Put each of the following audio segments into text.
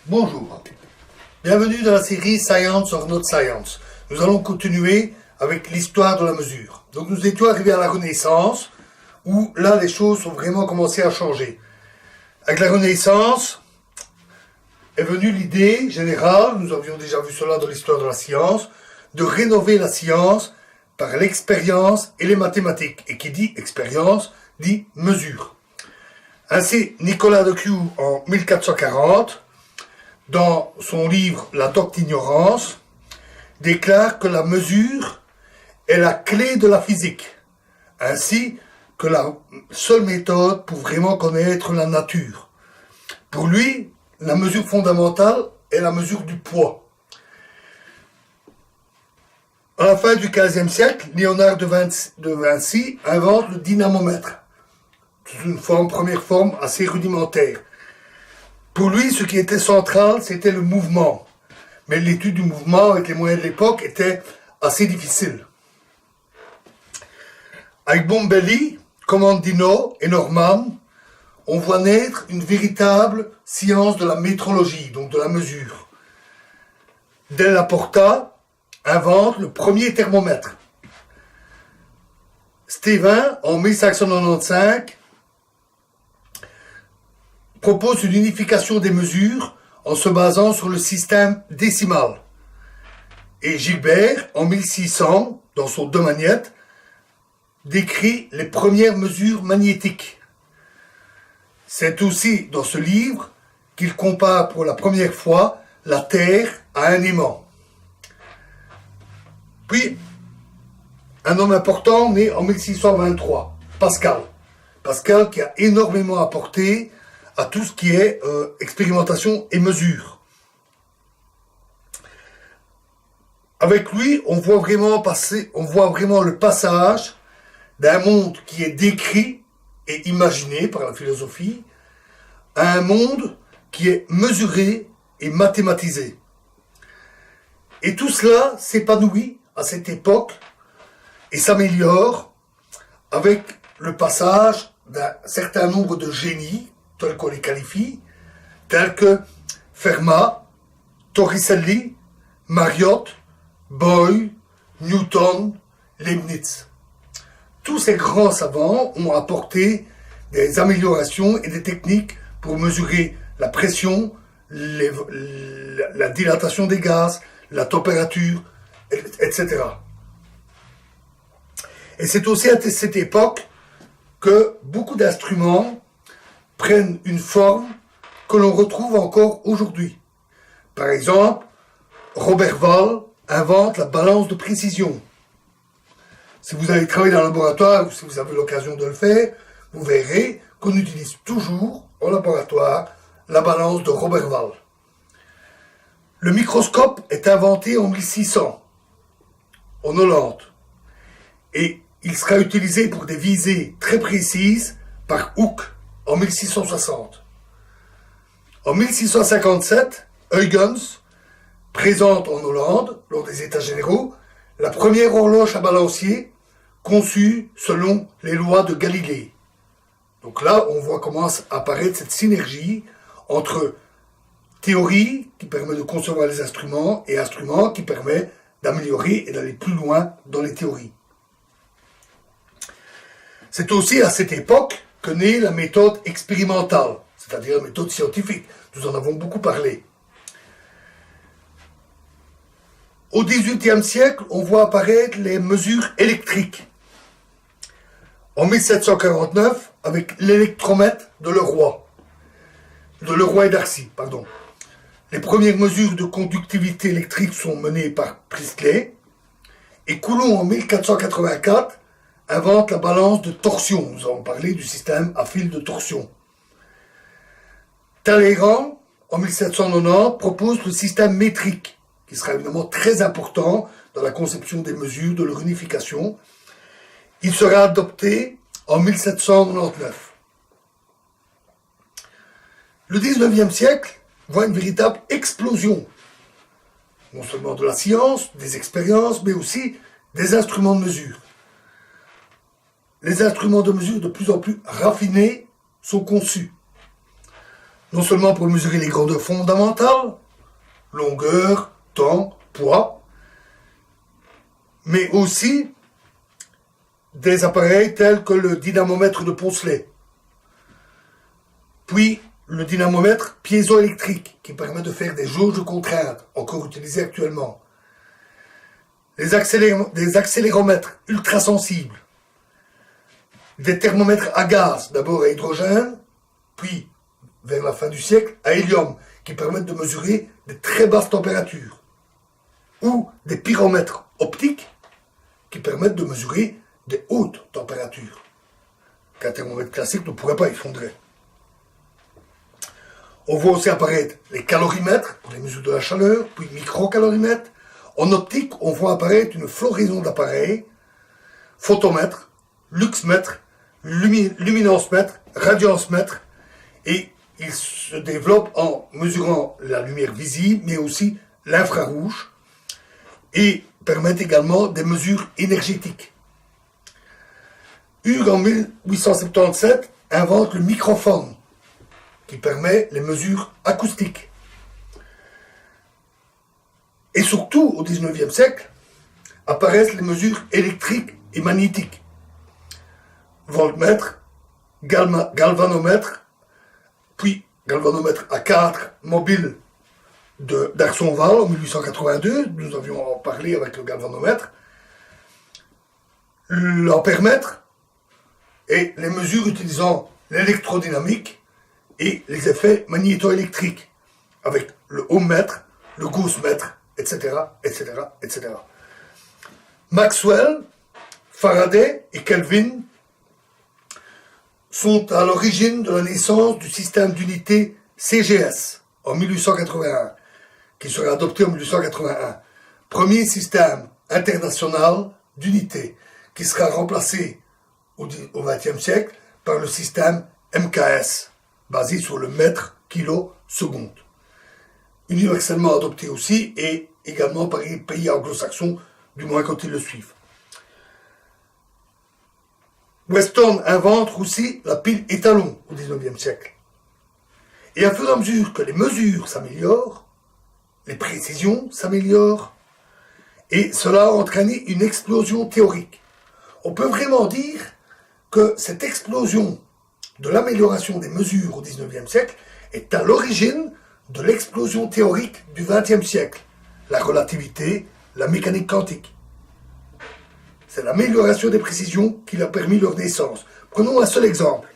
Bonjour, bienvenue dans la série Science or Not Science. Nous allons continuer avec l'histoire de la mesure. Donc nous étions arrivés à la Renaissance, où là les choses ont vraiment commencé à changer. Avec la Renaissance est venue l'idée générale, nous avions déjà vu cela dans l'histoire de la science, de rénover la science par l'expérience et les mathématiques. Et qui dit expérience, dit mesure. Ainsi, Nicolas de Clew, en 1440, dans son livre La docte ignorance, déclare que la mesure est la clé de la physique, ainsi que la seule méthode pour vraiment connaître la nature. Pour lui, la mesure fondamentale est la mesure du poids. À la fin du XVe siècle, Léonard de Vinci invente le dynamomètre. C'est une première forme assez rudimentaire. Pour lui, ce qui était central, c'était le mouvement. Mais l'étude du mouvement, avec les moyens de l'époque, était assez difficile. Avec Bombelli, Comandino et Norman, on voit naître une véritable science de la métrologie, donc de la mesure. Della Porta invente le premier thermomètre. Stevin, en 1595, propose une unification des mesures en se basant sur le système décimal. Et Gilbert, en 1600, dans son De Magnete, décrit les premières mesures magnétiques. C'est aussi dans ce livre qu'il compare pour la première fois la Terre à un aimant. Puis, un homme important né en 1623, Pascal. Pascal qui a énormément apporté à tout ce qui est expérimentation et mesure. Avec lui, on voit vraiment le passage d'un monde qui est décrit et imaginé par la philosophie à un monde qui est mesuré et mathématisé. Et tout cela s'épanouit à cette époque et s'améliore avec le passage d'un certain nombre de génies tels qu'on les qualifie, tels que Fermat, Torricelli, Mariotte, Boyle, Newton, Leibniz. Tous ces grands savants ont apporté des améliorations et des techniques pour mesurer la pression, la dilatation des gaz, la température, etc. Et c'est aussi à cette époque que beaucoup d'instruments prennent une forme que l'on retrouve encore aujourd'hui. Par exemple, Robert Wall invente la balance de précision. Si vous allez travailler dans le laboratoire, ou si vous avez l'occasion de le faire, vous verrez qu'on utilise toujours en laboratoire la balance de Robert Wall. Le microscope est inventé en 1600, en Hollande, et il sera utilisé pour des visées très précises par Hooke en 1660. En 1657, Huygens présente en Hollande, lors des États généraux, la première horloge à balancier conçue selon les lois de Galilée. Donc là, on voit comment apparaître cette synergie entre théorie qui permet de concevoir les instruments et instruments qui permet d'améliorer et d'aller plus loin dans les théories. C'est aussi à cette époque que naît la méthode expérimentale, c'est-à-dire la méthode scientifique. Nous en avons beaucoup parlé. Au XVIIIe siècle, on voit apparaître les mesures électriques. En 1749, avec l'électromètre de Leroy et Darcy, pardon. Les premières mesures de conductivité électrique sont menées par Priestley, et Coulomb, en 1484, invente la balance de torsion. Nous avons parlé du système à fil de torsion. Talleyrand, en 1790, propose le système métrique, qui sera évidemment très important dans la conception des mesures, de leur unification. Il sera adopté en 1799. Le 19e siècle voit une véritable explosion, non seulement de la science, des expériences, mais aussi des instruments de mesure. Les instruments de mesure de plus en plus raffinés sont conçus. non seulement pour mesurer les grandeurs fondamentales, longueur, temps, poids, mais aussi des appareils tels que le dynamomètre de Poncelet, puis le dynamomètre piézoélectrique qui permet de faire des jauges de contrainte, encore utilisés actuellement, des accéléromètres ultrasensibles, des thermomètres à gaz, d'abord à hydrogène, puis vers la fin du siècle à hélium, qui permettent de mesurer des très basses températures, ou des pyromètres optiques qui permettent de mesurer des hautes températures, qu'un thermomètre classique ne pourrait pas effondrer. On voit aussi apparaître les calorimètres pour les mesures de la chaleur, puis microcalorimètres. En optique, on voit apparaître une floraison d'appareils, photomètres, luxmètres, luminancemètres, radiancemètres, et ils se développent en mesurant la lumière visible, mais aussi l'infrarouge, et permettent également des mesures énergétiques. Hughes, en 1877, invente le microphone, qui permet les mesures acoustiques. Et surtout, au XIXe siècle, apparaissent les mesures électriques et magnétiques. Voltmètre, galvanomètre, puis galvanomètre à 4 mobile d'Arsonval en 1882, nous avions parlé avec le galvanomètre, l'ampèremètre et les mesures utilisant l'électrodynamique et les effets magnétoélectriques avec le ohmmètre, le gaussmètre, etc., etc., etc. Maxwell, Faraday et Kelvin sont à l'origine de la naissance du système d'unité CGS en 1881, qui sera adopté en 1881. Premier système international d'unité qui sera remplacé au XXe siècle par le système MKS, basé sur le mètre kilo seconde. Universellement adopté aussi et également par les pays anglo-saxons, du moins quand ils le suivent. Weston invente aussi la pile étalon au XIXe siècle. Et à fur et à mesure que les mesures s'améliorent, les précisions s'améliorent, et cela a entraîné une explosion théorique. On peut vraiment dire que cette explosion de l'amélioration des mesures au XIXe siècle est à l'origine de l'explosion théorique du XXe siècle, la relativité, la mécanique quantique. C'est l'amélioration des précisions qui a permis leur naissance. Prenons un seul exemple.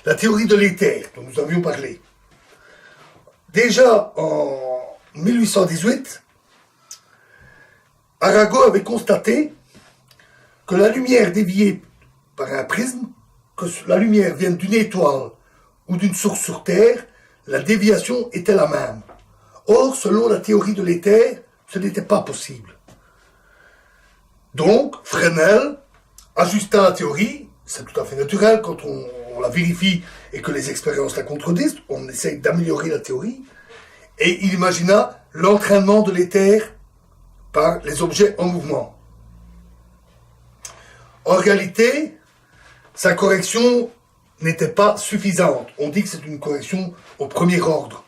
La théorie de l'éther, dont nous avions parlé. Déjà en 1818, Arago avait constaté que la lumière déviée par un prisme, que la lumière vienne d'une étoile ou d'une source sur Terre, la déviation était la même. Or, selon la théorie de l'éther, ce n'était pas possible. Donc, Fresnel ajusta la théorie, c'est tout à fait naturel quand on la vérifie et que les expériences la contredisent, on essaye d'améliorer la théorie, et il imagina l'entraînement de l'éther par les objets en mouvement. En réalité, sa correction n'était pas suffisante. On dit que c'est une correction au premier ordre.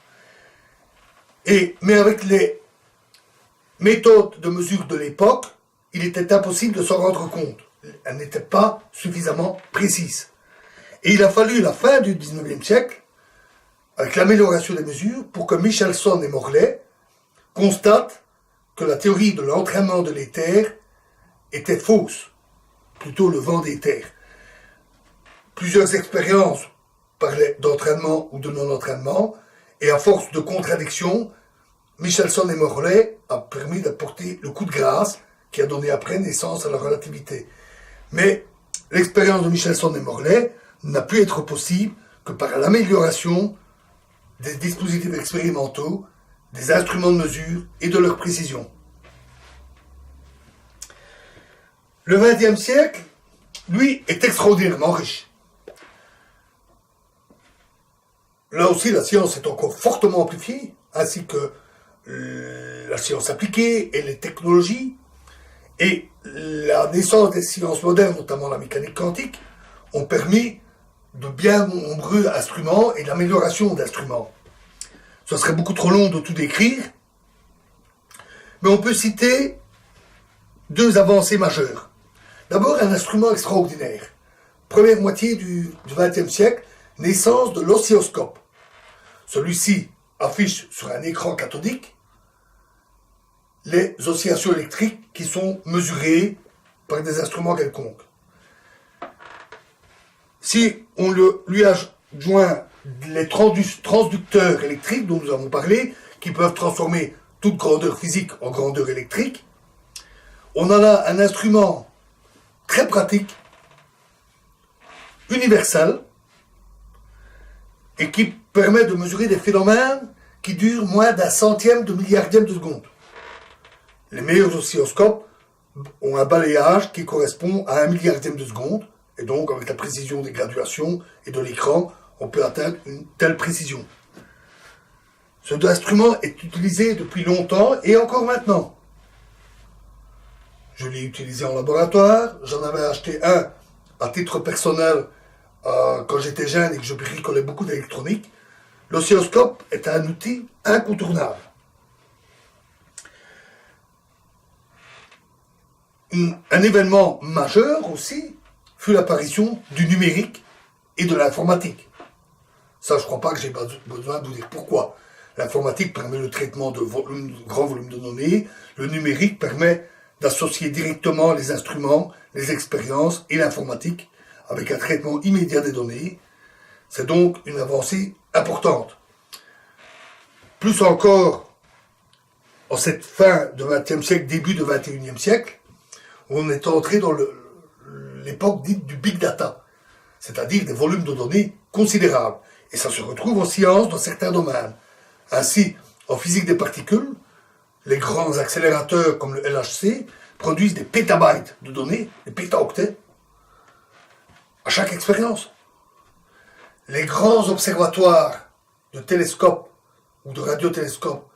Mais avec les méthodes de mesure de l'époque, il était impossible de s'en rendre compte. Elles n'étaient pas suffisamment précises. Et il a fallu la fin du XIXe siècle, avec l'amélioration des mesures, pour que Michelson et Morley constatent que la théorie de l'entraînement de l'éther était fausse, plutôt le vent d'éther. Plusieurs expériences parlaient d'entraînement ou de non-entraînement, et à force de contradictions, Michelson et Morley a permis d'apporter le coup de grâce qui a donné après naissance à la relativité. Mais l'expérience de Michelson et Morley n'a pu être possible que par l'amélioration des dispositifs expérimentaux, des instruments de mesure et de leur précision. Le XXe siècle, lui, est extraordinairement riche. Là aussi, la science est encore fortement amplifiée, ainsi que la science appliquée et les technologies, et la naissance des sciences modernes, notamment la mécanique quantique, ont permis de bien nombreux instruments et de l'amélioration d'instruments. Ce serait beaucoup trop long de tout décrire, mais on peut citer deux avancées majeures. D'abord, un instrument extraordinaire. Première moitié du XXe siècle, naissance de l'oscilloscope. Celui-ci affiche sur un écran cathodique les oscillations électriques qui sont mesurées par des instruments quelconques. Si on lui adjoint les transducteurs électriques dont nous avons parlé, qui peuvent transformer toute grandeur physique en grandeur électrique, on en a un instrument très pratique, universel, et qui permet de mesurer des phénomènes qui durent moins d'un centième de milliardième de seconde. Les meilleurs oscilloscopes ont un balayage qui correspond à 1/1000 de seconde, et donc avec la précision des graduations et de l'écran, on peut atteindre une telle précision. Cet instrument est utilisé depuis longtemps et encore maintenant. Je l'ai utilisé en laboratoire, j'en avais acheté un à titre personnel quand j'étais jeune et que je bricolais beaucoup d'électronique. L'oscilloscope est un outil incontournable. Un événement majeur aussi fut l'apparition du numérique et de l'informatique. Ça, je ne crois pas que j'ai besoin de vous dire pourquoi. L'informatique permet le traitement de grands volumes de données. Le numérique permet d'associer directement les instruments, les expériences et l'informatique avec un traitement immédiat des données. C'est donc une avancée importante. Plus encore, en cette fin du XXe siècle, début du XXIe siècle, on est entré dans l'époque dite du big data, c'est-à-dire des volumes de données considérables. Et ça se retrouve en science dans certains domaines. Ainsi, en physique des particules, les grands accélérateurs comme le LHC produisent des pétabytes de données, des pétaoctets, à chaque expérience. Les grands observatoires de télescopes ou de radiotélescopes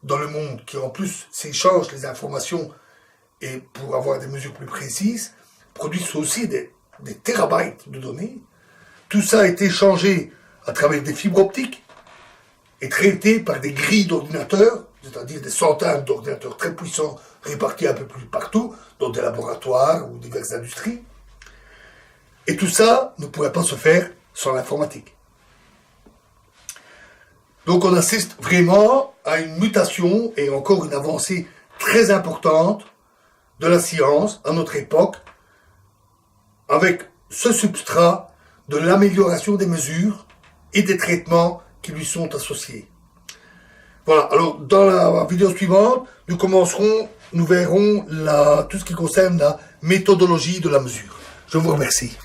dans le monde, qui en plus s'échangent les informations et pour avoir des mesures plus précises, produisent aussi des terabytes de données. Tout ça a été échangé à travers des fibres optiques et traité par des grilles d'ordinateurs, c'est-à-dire des centaines d'ordinateurs très puissants répartis un peu plus partout, dans des laboratoires ou diverses industries. Et tout ça ne pourrait pas se faire sans l'informatique. Donc on assiste vraiment à une mutation et encore une avancée très importante de la science à notre époque, avec ce substrat de l'amélioration des mesures et des traitements qui lui sont associés. Voilà, alors dans la vidéo suivante, nous verrons tout ce qui concerne la méthodologie de la mesure. Je vous remercie.